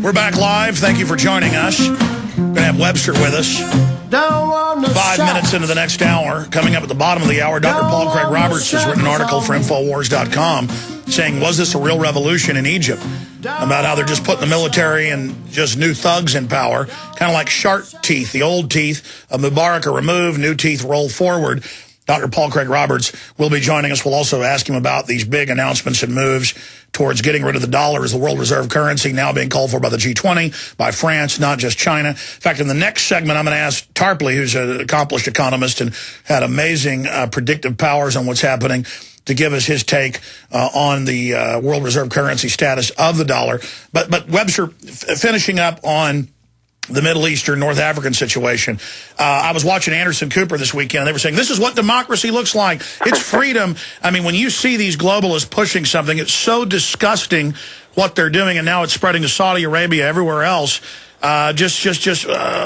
We're back live. Thank you for joining us. We're going to have Webster with us. 5 minutes into the next hour. Coming up at the bottom of the hour, Dr. Paul Craig Roberts has written an article for Infowars.com saying, was this a real revolution in Egypt? About how they're just putting the military and just new thugs in power, kind of like shark teeth. The old teeth of Mubarak are removed, new teeth roll forward. Dr. Paul Craig Roberts will be joining us. We'll also ask him about these big announcements and moves towards getting rid of the dollar as the world reserve currency, now being called for by the G20, by France, not just China. In fact, in the next segment, I'm going to ask Tarpley, who's an accomplished economist and had amazing predictive powers on what's happening, to give us his take on the world reserve currency status of the dollar. But Webster, finishing up on the Middle Eastern, North African situation. I was watching Anderson Cooper this weekend, and they were saying, this is what democracy looks like. It's freedom. I mean, when you see these globalists pushing something, it's so disgusting what they're doing, and now it's spreading to Saudi Arabia, everywhere else. Just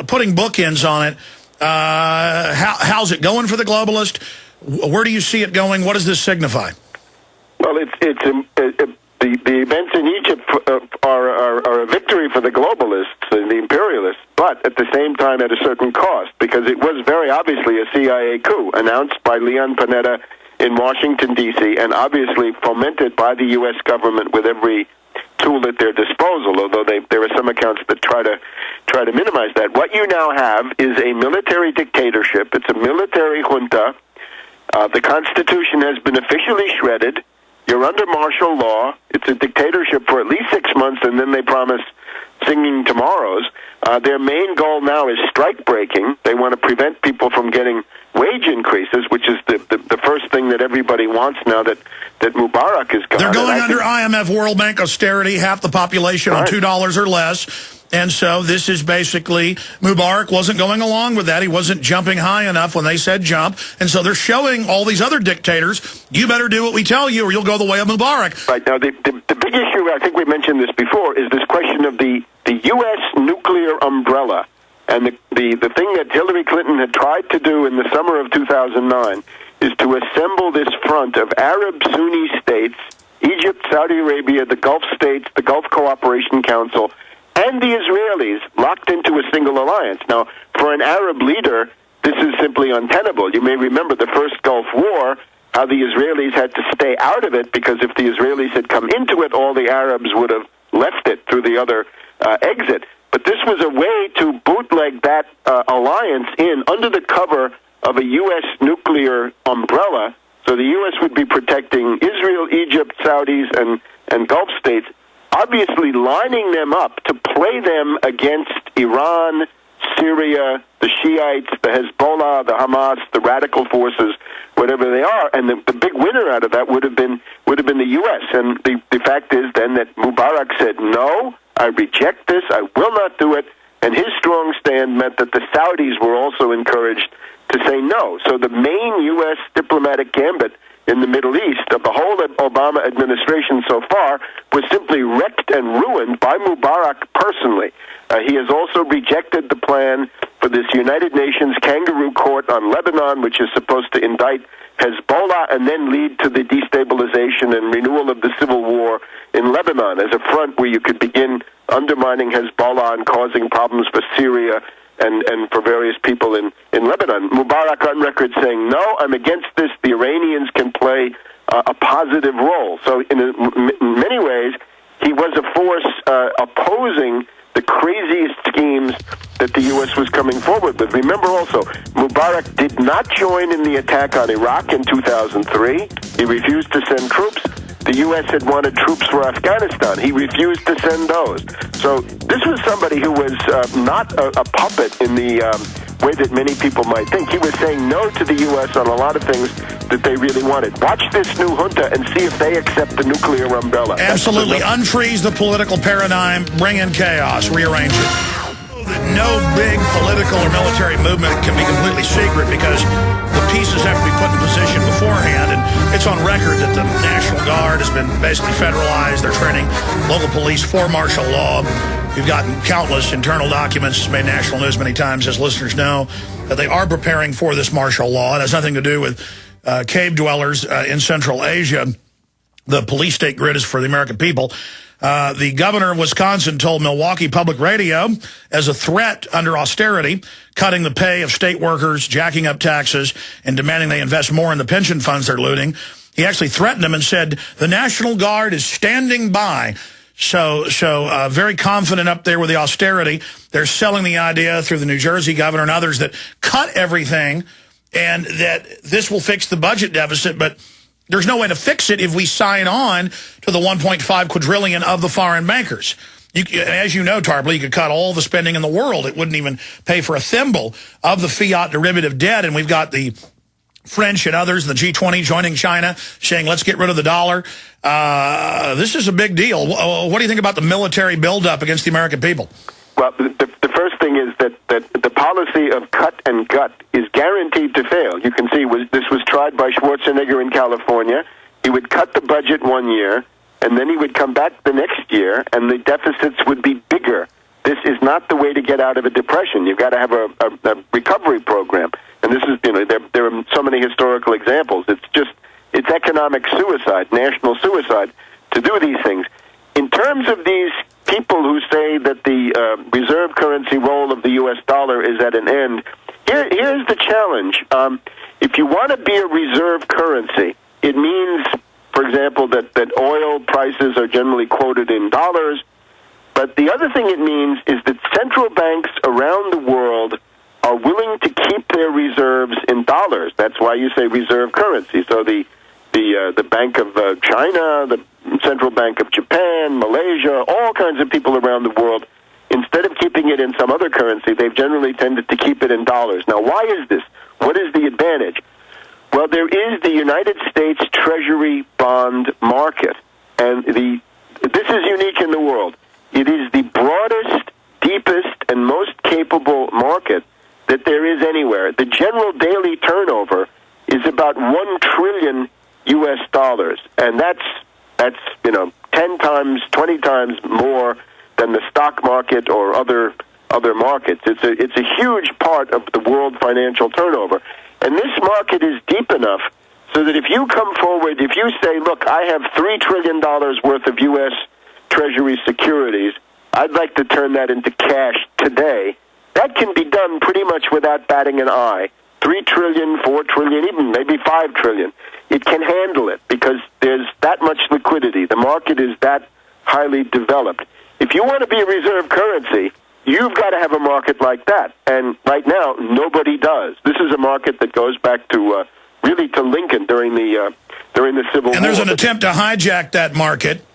putting bookends on it. How's it going for the globalist? Where do you see it going? What does this signify? Well, the events in Egypt are a victory for the globalists and the imperialists, but at the same time at a certain cost, because it was very obviously a CIA coup announced by Leon Panetta in Washington, D.C., and obviously fomented by the U.S. government with every tool at their disposal, although there are some accounts that try to minimize that. What you now have is a military dictatorship. It's a military junta. The Constitution has been officially shredded. You're under martial law. It's a dictatorship for at least 6 months, and then they promise singing tomorrows. Their main goal now is strike breaking. They want to prevent people from getting wage increases, which is the first thing that everybody wants now that Mubarak is gone. They're going under IMF World Bank austerity, half the population on $2 or less. And so this is basically, Mubarak wasn't going along with that. He wasn't jumping high enough when they said jump. And so they're showing all these other dictators, you better do what we tell you or you'll go the way of Mubarak. Right. Now, the big issue, I think we mentioned this before, is this question of the U.S. nuclear umbrella. And the thing that Hillary Clinton had tried to do in the summer of 2009 is to assemble this front of Arab Sunni states, Egypt, Saudi Arabia, the Gulf states, the Gulf Cooperation Council, and the Israelis locked into a single alliance. Now, for an Arab leader, this is simply untenable. You may remember the first Gulf War, how the Israelis had to stay out of it, because if the Israelis had come into it, all the Arabs would have left it through the other exit. But this was a way to bootleg that alliance in under the cover of a U.S. nuclear umbrella. So the U.S. would be protecting Israel, Egypt, Saudis, and Gulf states, obviously lining them up to play them against Iran, Syria, the Shiites, the Hezbollah, the Hamas, the radical forces, whatever they are. And the big winner out of that would have been the U.S. And the fact is then that Mubarak said, no, I reject this, I will not do it. And his strong stand meant that the Saudis were also encouraged to say no. So the main U.S. diplomatic gambit in the Middle East of the whole Obama administration so far was simply wrecked and ruined by Mubarak personally. He has also rejected the plan for this United Nations kangaroo court on Lebanon, which is supposed to indict Hezbollah and then lead to the destabilization and renewal of the civil war in Lebanon as a front where you could begin undermining Hezbollah and causing problems for Syria and for various people in Lebanon. Mubarak on record saying, no, I'm against this. The Iranians can play a positive role. So in many ways, he was a force opposing the craziest schemes that the U.S. was coming forward with. Remember also, Mubarak did not join in the attack on Iraq in 2003. He refused to send troops. The U.S. had wanted troops for Afghanistan. He refused to send those. So this was somebody who was not a puppet in the way that many people might think. He was saying no to the U.S. on a lot of things that they really wanted. Watch this new junta and see if they accept the nuclear umbrella. Absolutely. Unfreeze the political paradigm, bring in chaos, rearrange it. That no big political or military movement can be completely secret because the pieces have to be put in position beforehand. And it's on record that the National Guard has been basically federalized. They're training local police for martial law. We've gotten countless internal documents, made national news many times, as listeners know, that they are preparing for this martial law. It has nothing to do with cave dwellers in Central Asia. The police state grid is for the American people. The governor of Wisconsin told Milwaukee Public Radio as a threat under austerity, cutting the pay of state workers, jacking up taxes, and demanding they invest more in the pension funds they're looting. He actually threatened them and said, the National Guard is standing by. So very confident up there with the austerity. They're selling the idea through the New Jersey governor and others that cut everything and that this will fix the budget deficit, but there's no way to fix it if we sign on to the 1.5 quadrillion of the foreign bankers. As you know, Tarpley, you could cut all the spending in the world. It wouldn't even pay for a thimble of the fiat derivative debt, and we've got the French and others, the G20 joining China, saying, let's get rid of the dollar. This is a big deal. What do you think about the military buildup against the American people? Well, the first thing is that the policy of cut and gut is guaranteed to fail. You can see this was tried by Schwarzenegger in California. He would cut the budget one year, and then he would come back the next year, and the deficits would be bigger. This is not the way to get out of a depression. You've got to have a recovery program. And this is, there are so many historical examples. It's economic suicide, national suicide, to do these things. In terms of these people who say that the reserve currency role of the U.S. dollar is at an end, here's the challenge. If you want to be a reserve currency, it means, for example, that oil prices are generally quoted in dollars. But the other thing it means is that central banks around the world are willing to keep their reserves in dollars. That's why you say reserve currency. So the Bank of China, the Central Bank of Japan, Malaysia, all kinds of people around the world, instead of keeping it in some other currency, they've generally tended to keep it in dollars. Now, why is this? What is the advantage? Well, there is the United States Treasury bond market, and this is unique in the world. It is the broadest, deepest, and most capable market that there is anywhere. The general daily turnover is about $1 trillion U.S. dollars, and that's 10 times, 20 times more than the stock market or other markets. It's a huge part of the world financial turnover, and this market is deep enough so that if you come forward, if you say, look, I have $3 trillion worth of U.S. Treasury securities, I'd like to turn that into cash today, that can be done pretty much without batting an eye. 3 trillion, 4 trillion, even maybe 5 trillion. It can handle it because there's that much liquidity. The market is that highly developed. If you want to be a reserve currency, you've got to have a market like that. And right now, nobody does. This is a market that goes back to really to Lincoln during the Civil War. And there's an attempt to hijack that market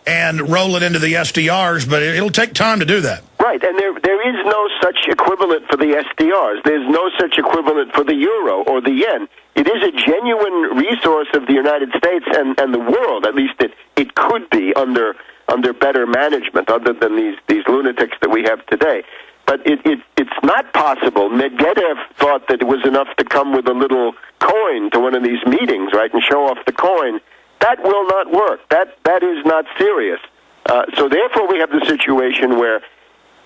and roll it into the SDRs, but it'll take time to do that. Right, and there is no such equivalent for the SDRs. There's no such equivalent for the euro or the yen. It is a genuine resource of the United States and the world. At least it could be under better management, other than these lunatics that we have today. But it's not possible. Medvedev thought that it was enough to come with a little coin to one of these meetings, right, and show off the coin. That will not work. That is not serious. So therefore we have the situation where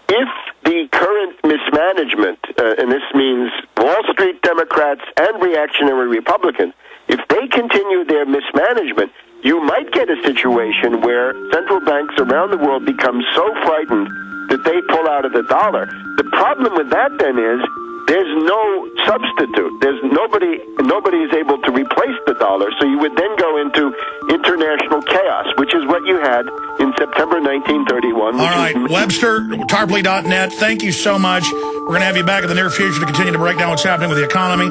if the current mismanagement, and this means Wall Street Democrats and reactionary Republicans, if they continue their mismanagement, you might get a situation where central banks around the world become so frightened that they pull out of the dollar. The problem with that then is there's no substitute. There's nobody is able to replace the dollar, so you would then go into international chaos, which is what you had in September 1931. All right, Webster, Tarpley.net, thank you so much. We're going to have you back in the near future to continue to break down what's happening with the economy.